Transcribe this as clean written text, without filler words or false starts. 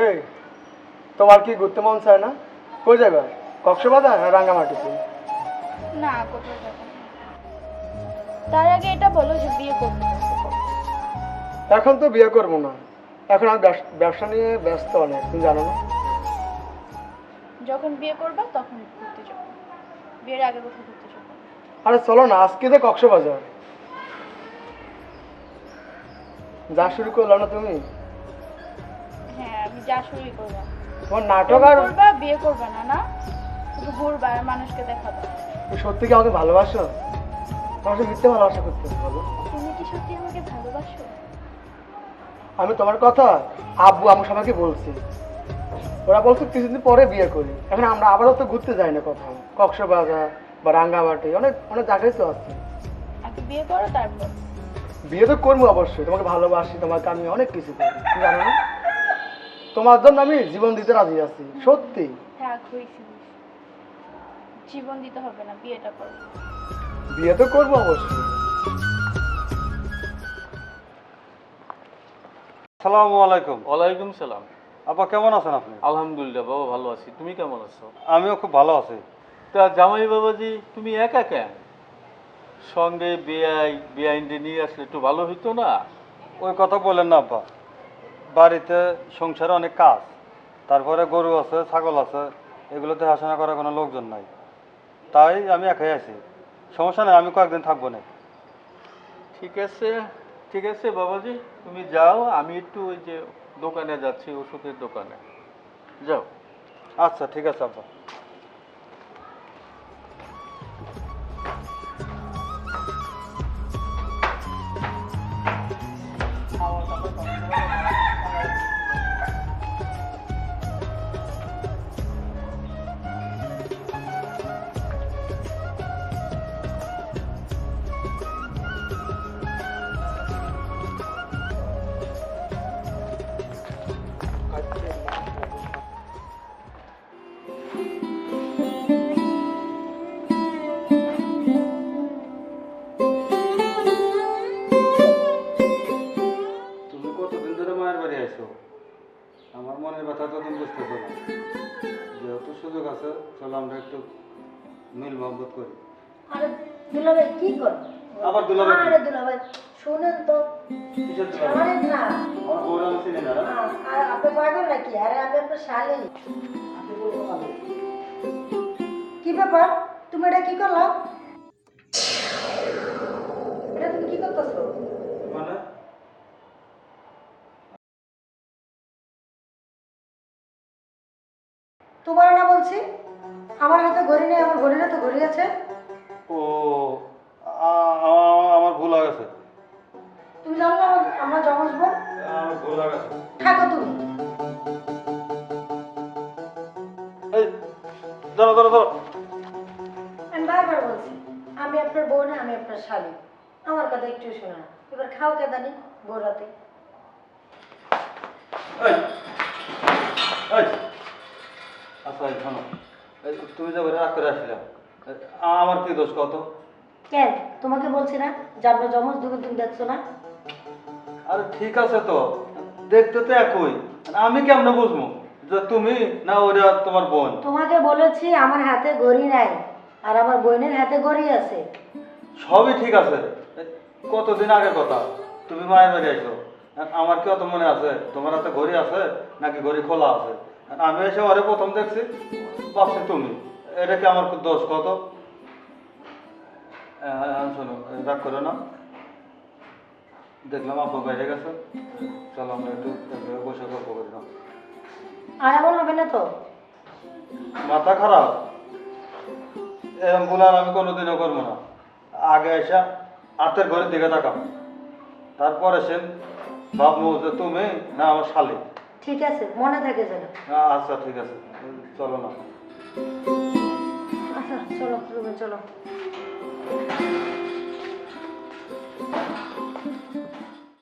এই তোমার কি ঘুরতে মন চায় না? কই যাবে? কক্সবাজার না রাঙ্গামাটিতে? না, কোথাও যাব না। তার আগে এটা বলো যে বিয়ে করতে চাচ্ছো কবে? এখন তো বিয়ে করবো না, এখন আমি ব্যবসা নিয়ে ব্যস্ত অনেক, তুমি জানো না? যখন বিয়ে করবা তখন ঘুরতে যাবো। বিয়ের আগে কোথাও ঘুরতে যাবো না। আরে চলো না, আজকে তো কক্সবাজার। যা শুরু করলো না তুমি? হ্যাঁ, আমি যা শুরুই করলাম। তোমার নাটক আর করবা, বিয়ে করবা না, না শুধু ঘুরবা আর মানুষকে দেখাবা। তুমি সত্যি কি আমাকে ভালোবাসো? তোমার সাথে মিথ্যে ভালোবাসা করতে বলো। তুমি কি সত্যি আমাকে ভালোবাসো? আমি তোমার কথা আব্বু আমি সবাইকে বলছি, ওরা বলছে কিছুদিন পরে বিয়ে করি। এখন আমরা আবারও তো ঘুরতে যাই না কোথাও, কক্সবাজার বা রাঙ্গামাটি, অনেক অনেক জায়গায় তো আছে। আগে বিয়ে করো তারপর। বিয়ে তো করবো অবশ্যই, তোমাকে ভালোবাসি, তোমাকে আমি অনেক কিছু করি, তুমি জানো না? তোমার জন্য আমি জীবন দিতে রাজি আছি, সত্যি। থাক, হয়েছে। জীবন দিতে হবে না, বিয়েটা করো। বিয়ে তো করবো অবশ্যই। আসসালামু আলাইকুম। ওয়ালাইকুম সালাম। আপা কেমন আছেন আপনি? আলহামদুলিল্লাহ বাবা, ভালো আছি। তুমি কেমন আছো? আমিও খুব ভালো আছি। তা জামাই বাবাজি, তুমি একা কেন? সঙ্গে বেআইনকে নিয়ে আসলে একটু ভালো হইতো না? ওই কথা বলেন না আব্বা, বাড়িতে সংসারে অনেক কাজ, তারপরে গরু আছে, ছাগল আছে, এগুলো দেখাশোনা করার কোনো লোকজন নাই, তাই আমি একাই আছি। সমস্যা নেই, আমি কয়েকদিন থাকবো না। ঠিক আছে, ঠিক আছে বাবাজি, তুমি যাও। আমি একটু ওই যে দোকানে যাচ্ছি, ওষুধের দোকানে। যাও। আচ্ছা ঠিক আছে আব্বা। তুমি কতদিন ধরে মায়ের বাড়ি আইছো? আমার মনের ব্যথা তো তুমি বুঝতেছো না। যেহেতু সুযোগ আছে, চলো আমরা একটু মিল মহব্বত করি। আরে দুলাভাই কি কর? আবার দুলাভাই কি? আরে দুলাভাই শুনেন তো, কিসের দুলাভাই? ছাড়েন না। আমার বউরা আমি চিনি না না? আর আপনি পাগল নাকি? আরে আমি আপনার শালি। কি ব্যাপার, তুমি এটা কি করলা? এটা তুমি কি করতেছো? মানে তোমার না বলছি, আমার হাতে ঘড়ি নেই, আমার ঘড়ির হাতে ঘড়ি আছে। ও আমার ভুল হয়ে গেছে। তুমি জানো না আমরা জমজ বোন? আমার ভুল হয়ে গেছে। থাকো তুমি। এই ধরো ধরো ধরো। আমি বারবার বলছি আমি আপনার বোন, আমি আপনার শালি, আমার কথা একটু শোনা। এবার খাও কেদানি বোরাতে। এই এই আচ্ছা এই শোনো, এই তুমি যে রাগ করে আসলে আমার কি দোষ কত? কেন তোমাকে বলছি না যে আপনার জমজ দুটো তুমি দেখছো না? আরে ঠিক আছে তো, দেখতে তো একই, আমি কেমনে বুঝবো যে তুমি না ওরা তোমার বোন? তোমাকে বলেছি আমার হাতে ঘড়ি নাই আর আমার বোনের হাতে ঘড়ি আছে। সবই ঠিক আছে, কতদিন আগের কথা। তুমি মায়ের বাড়ি আইছো, আমার কি অত মনে আছে তোমার হাতে ঘড়ি আছে নাকি ঘড়ি খোলা আছে? আমি এসে ওরে প্রথম দেখছি, ভাবছি তুমি। এটা কি আমার দোষ কত? শোনো, রাগ করো না। দেখলাম আব্বা বাইরে গেছে, চলো আমরা একটু বসে গল্প করি না। আর এমন হবে না তো? মাথা খারাপ? এরকম ভুল আর আমি কোনোদিনও করবো না। আগে এসে হাতের ঘড়ির দিকে তাকাম, তারপরে সে ভাববো যে তুমি না আমার শালি। ঠিক আছে, মনে থাকে যেন। আচ্ছা ঠিক আছে, চলো না। আচ্ছা চলো রুমে চলো।